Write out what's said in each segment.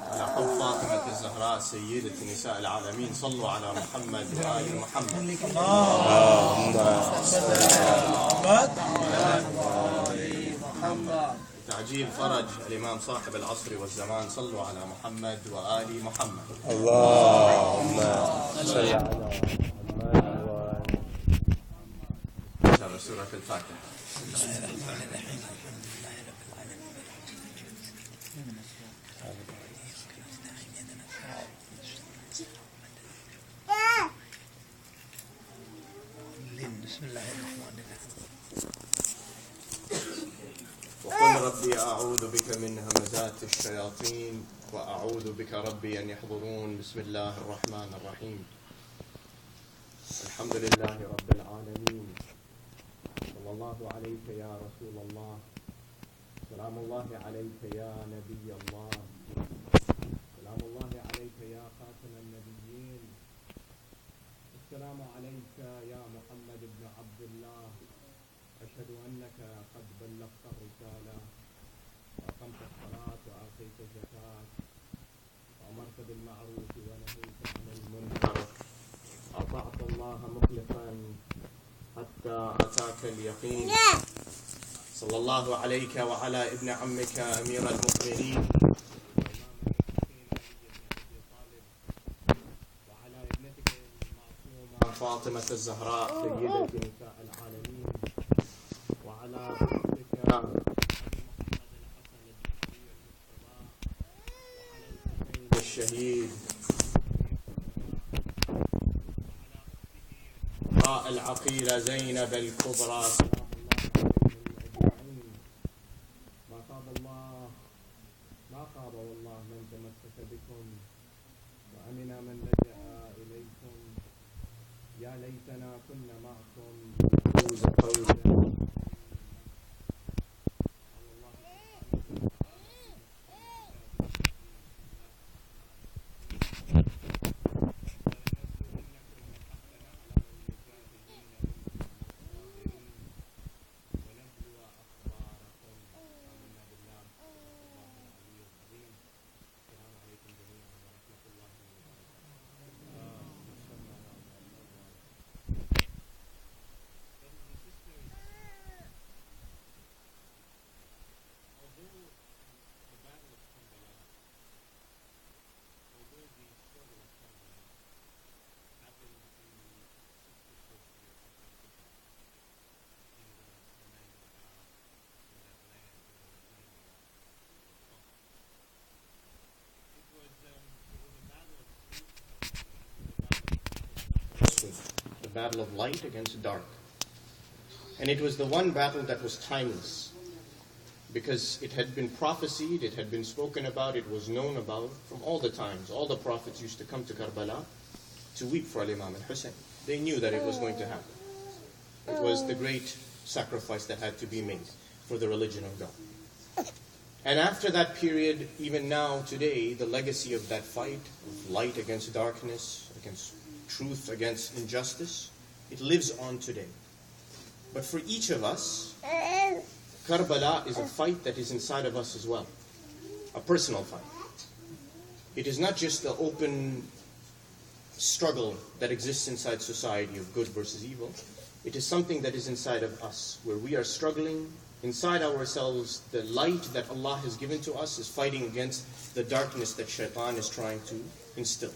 على حب فاطمة الزهراء سيدة نساء العالمين. صلوا على محمد وآل محمد. تعجيل فرج الإمام صاحب العصر والزمان. صلوا على محمد وآل محمد. اللهم صل على محمد. سورة الفاتحة. بسم الله الرحمن الرحيم. وقل ربي أعوذ بك من همزات الشياطين وأعوذ بك ربي أن يحضرون. بسم الله الرحمن الرحيم. الحمد لله رب العالمين. صلى الله عليك يا رسول الله. سلام الله عليك يا نبي الله. سلام الله عليك يا خاتم النبيين. السلام عليك يا محمد بن عبد الله. أشهد أنك قد بلغت الرسالة وأقمت الصلاة وآتيت الزكاة وأمرت بالمعروف ونهيت عن المنكر. أطعت الله مخلصا حتى أتاك اليقين. صلى الله عليك وعلى ابن عمك أمير المؤمنين وعلى ابنتك المعصومة فاطمة الزهراء سيدة نساء العالمين وعلى أختك الشهيد العقيلة زينب الكبرى. ما خاب والله من تمسك بكم وأمن من لجأ إليكم. يا ليتنا كنا معكم نفوز فوزا. The battle of light against dark. And it was the one battle that was timeless, because it had been prophesied, it had been spoken about, it was known about from all the times. All the prophets used to come to Karbala to weep for Imam al-Hussein. They knew that it was going to happen. It was the great sacrifice that had to be made for the religion of God. And after that period, even now, today, the legacy of that fight, of light against darkness, against truth against injustice, it lives on today. But for each of us, Karbala is a fight that is inside of us as well. A personal fight. It is not just the open struggle that exists inside society of good versus evil. It is something that is inside of us, where we are struggling inside ourselves. The light that Allah has given to us is fighting against the darkness that Shaitan is trying to instill.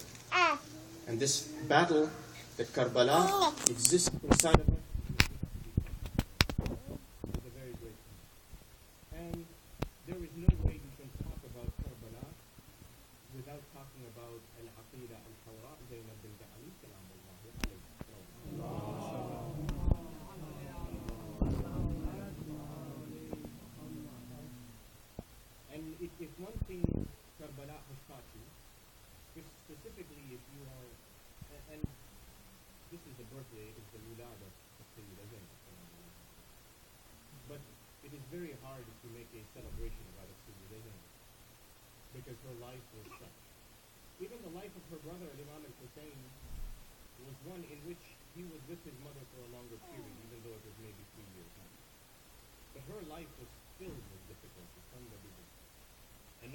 And this battle that Karbala exists inside of us is a very great thing. And there is no way you can talk about Karbala without talking about Al-Aqida Al-Hawra Zainab bint Ali Salamullahi alayhi. And if one thing Karbala has taught you, specifically if you are, and this is the birthday, it's the Milad of Sayyida Zainab. But it is very hard to make a celebration about Sayyida Zainab, because her life was such. Even the life of her brother Imam al-Hussein was one in which he was with his mother for a longer period, even though it was maybe 3 years. But her life was filled with difficulties from the beginning. And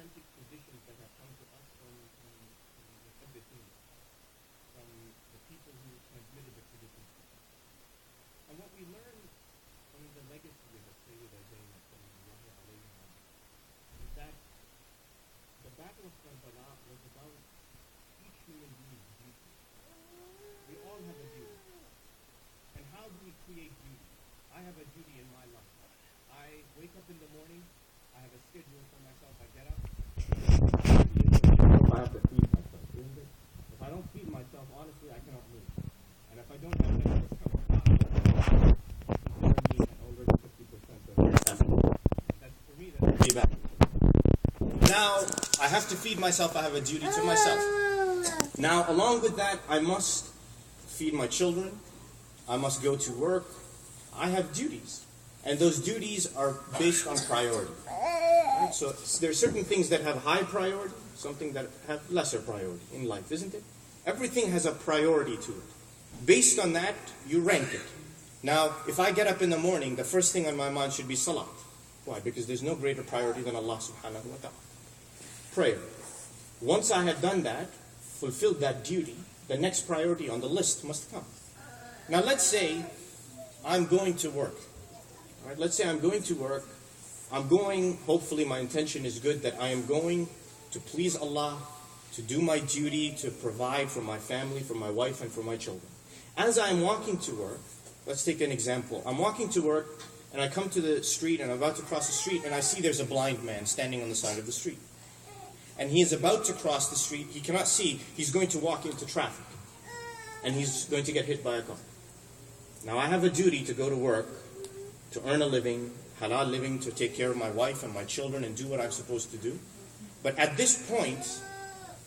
romantic traditions that have come to us from the Muhaddithin, from the people who transmitted the traditions. And what we learn from the legacy of the Sayyida Zainab is that the Battle of Karbala was about each human being's duty. We all have a duty. And how do we create duty? I have a duty in my life. I wake up in the morning, I have a schedule for myself, I get up. I have to feed myself, isn't it? If I don't feed myself, honestly, I cannot move. And if I don't have that, consider me at already 50% of that's for me, that's pretty bad. Now, I have to feed myself, I have a duty to myself. Now, along with that, I must feed my children, I must go to work, I have duties. And those duties are based on priority. Right? So there are certain things that have high priority, something that have lesser priority in life, isn't it? Everything has a priority to it. Based on that, you rank it. Now, if I get up in the morning, the first thing on my mind should be salat. Why? Because there's no greater priority than Allah subhanahu wa ta'ala. Prayer. Once I had done that, fulfilled that duty, the next priority on the list must come. Now let's say I'm going to work. Right? Let's say I'm going to work. I'm going, hopefully my intention is good, that I am going to please Allah, to do my duty, to provide for my family, for my wife, and for my children. As I am walking to work, let's take an example. I'm walking to work, and I come to the street, and I'm about to cross the street, and I see there's a blind man standing on the side of the street. And he is about to cross the street. He cannot see. He's going to walk into traffic. And he's going to get hit by a car. Now I have a duty to go to work, to earn a living, halal living, to take care of my wife and my children and do what I'm supposed to do. But at this point,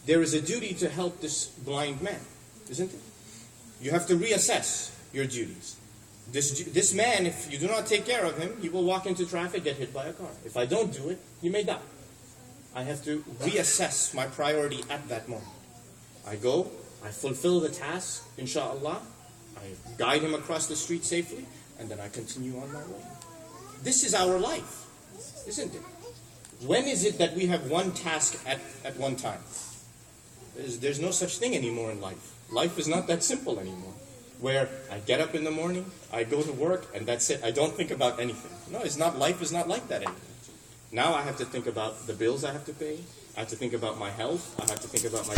there is a duty to help this blind man, isn't it? You have to reassess your duties. This man, if you do not take care of him, he will walk into traffic, get hit by a car. If I don't do it, he may die. I have to reassess my priority at that moment. I go, I fulfill the task, inshallah, I guide him across the street safely, and then I continue on my way. This is our life, isn't it? When is it that we have one task at one time? There's no such thing anymore in life. Life is not that simple anymore, where I get up in the morning, I go to work, and that's it. I don't think about anything. No, it's not. Life is not like that anymore. Now I have to think about the bills I have to pay. I have to think about my health. I have to think about my...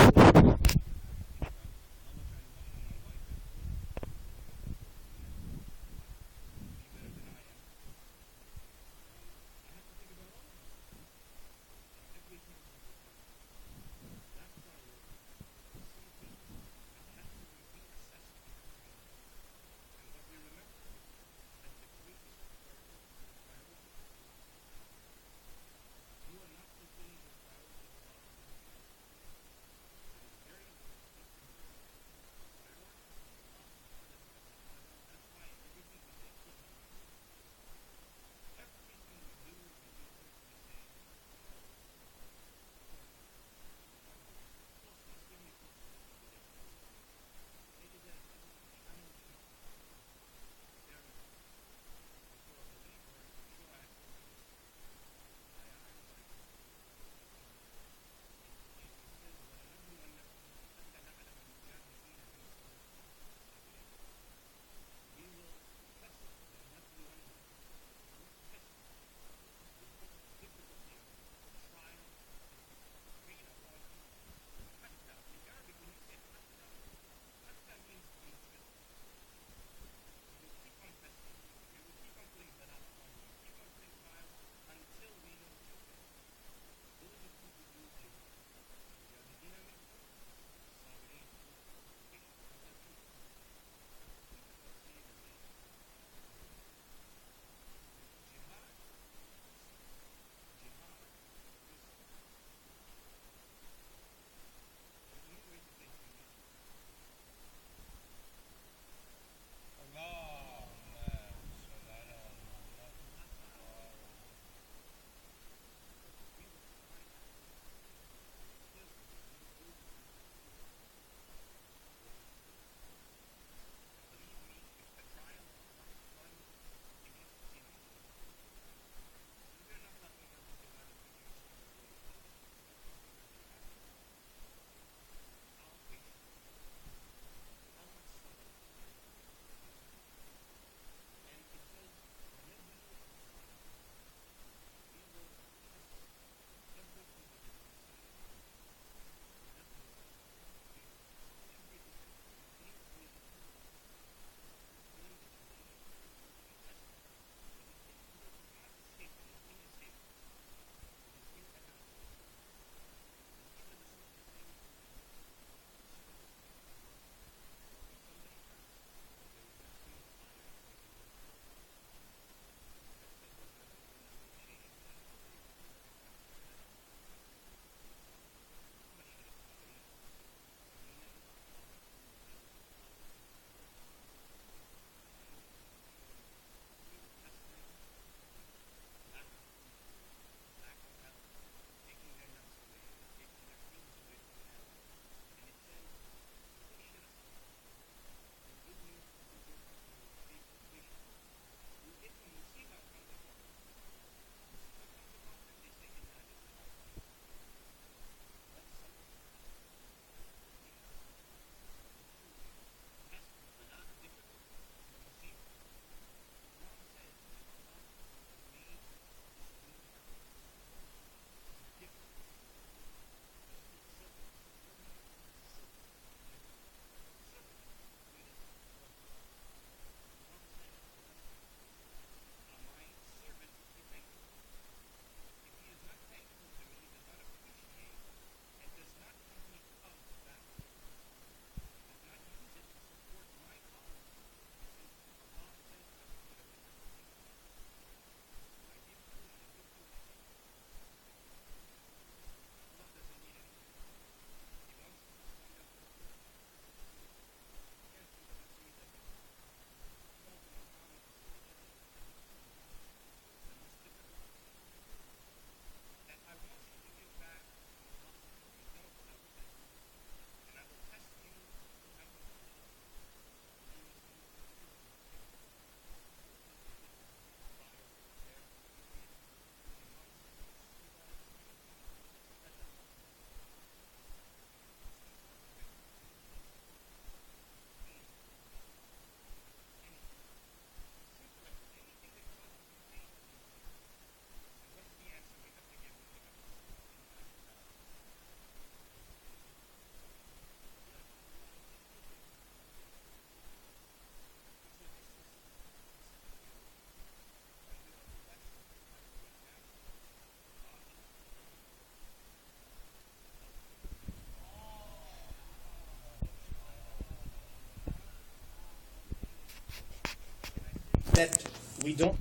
that we don't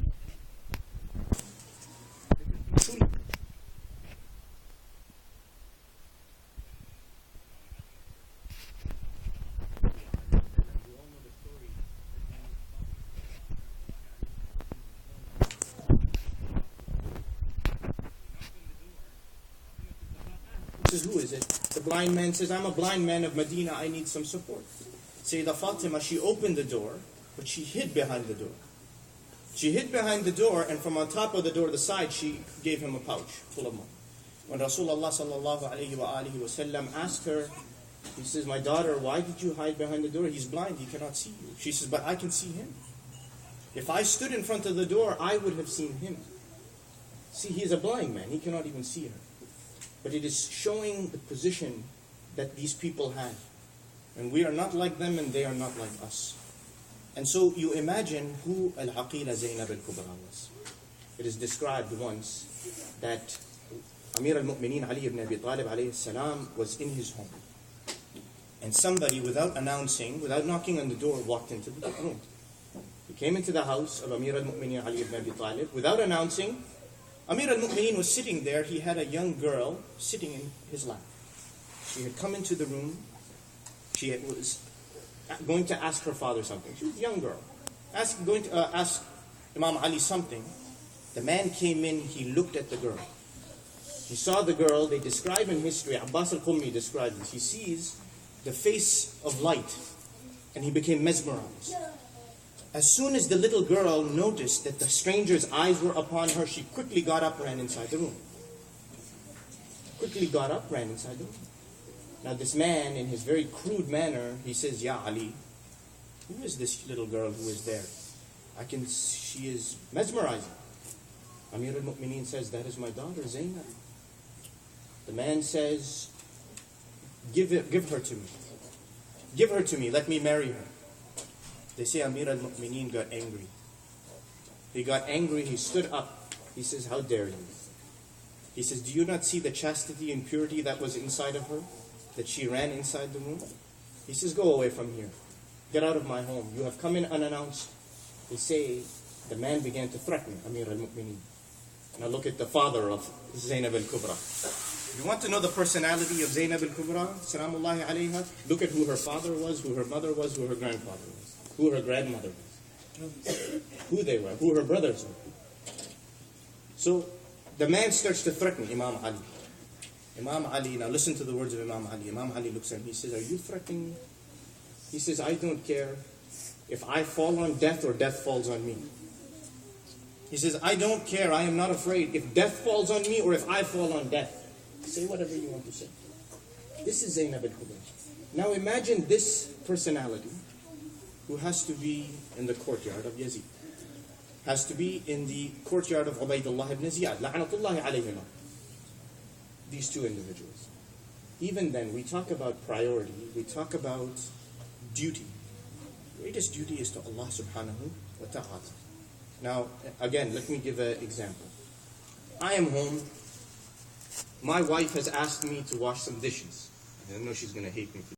truly. Says, who is it? The blind man says, I'm a blind man of Medina, I need some support. Sayyidah Fatima, she opened the door, but she hid behind the door. She hid behind the door, and from on top of the door, the side, she gave him a pouch full of money. When Rasulullah sallallahu alayhi wa alihi wa sallam asked her, he says, my daughter, why did you hide behind the door? He's blind, he cannot see you. She says, but I can see him. If I stood in front of the door, I would have seen him. See, he's a blind man, he cannot even see her. But it is showing the position that these people had. And we are not like them and they are not like us. And so you imagine who Al-Aqila Zainab al-Kubra was. It is described once that Amir al-Mu'mineen Ali ibn Abi Talib alayhi salam was in his home. And somebody, without announcing, without knocking on the door, walked into the room. He came into the house of Amir al-Mu'mineen Ali ibn Abi Talib. Without announcing, Amir al-Mu'mineen was sitting there. He had a young girl sitting in his lap. She had come into the room. She was going to ask her father something. She was a young girl. Going to ask Imam Ali something. The man came in. He looked at the girl. He saw the girl. They describe in history, Abbas al-Qummi describes this. He sees the face of light. And he became mesmerized. As soon as the little girl noticed that the stranger's eyes were upon her, she quickly got up, ran inside the room. Quickly got up, ran inside the room. Now this man, in his very crude manner, he says, Ya Ali, who is this little girl who is there? She is mesmerizing. Amir al-Mu'mineen says, that is my daughter, Zainab. The man says, give her to me. Give her to me, let me marry her. They say Amir al-Mu'mineen got angry. He got angry, he stood up. He says, how dare you? He says, do you not see the chastity and purity that was inside of her? That she ran inside the room? He says, go away from here. Get out of my home. You have come in unannounced. They say, the man began to threaten Amir al-Mu'mineen. Now look at the father of Zainab al-Kubra. You want to know the personality of Zainab al-Kubra? Salamullahi alayha. Look at who her father was, who her mother was, who her grandfather was, who her grandmother was, who they were, who her brothers were. So the man starts to threaten Imam Ali. Imam Ali, now listen to the words of Imam Ali. Imam Ali looks at him, he says, are you threatening me? He says, I don't care if I fall on death or death falls on me. He says, I don't care, I am not afraid if death falls on me or if I fall on death. Say whatever you want to say. This is Zainab al-Kubra. Now imagine this personality who has to be in the courtyard of Yazid. Has to be in the courtyard of Ubaydullah ibn Ziyad. La'natullahi alayhima. These two individuals. Even then, we talk about priority. We talk about duty. The greatest duty is to Allah subhanahu wa ta'ala. Now, again, let me give an example. I am home. My wife has asked me to wash some dishes. I know she's going to hate me for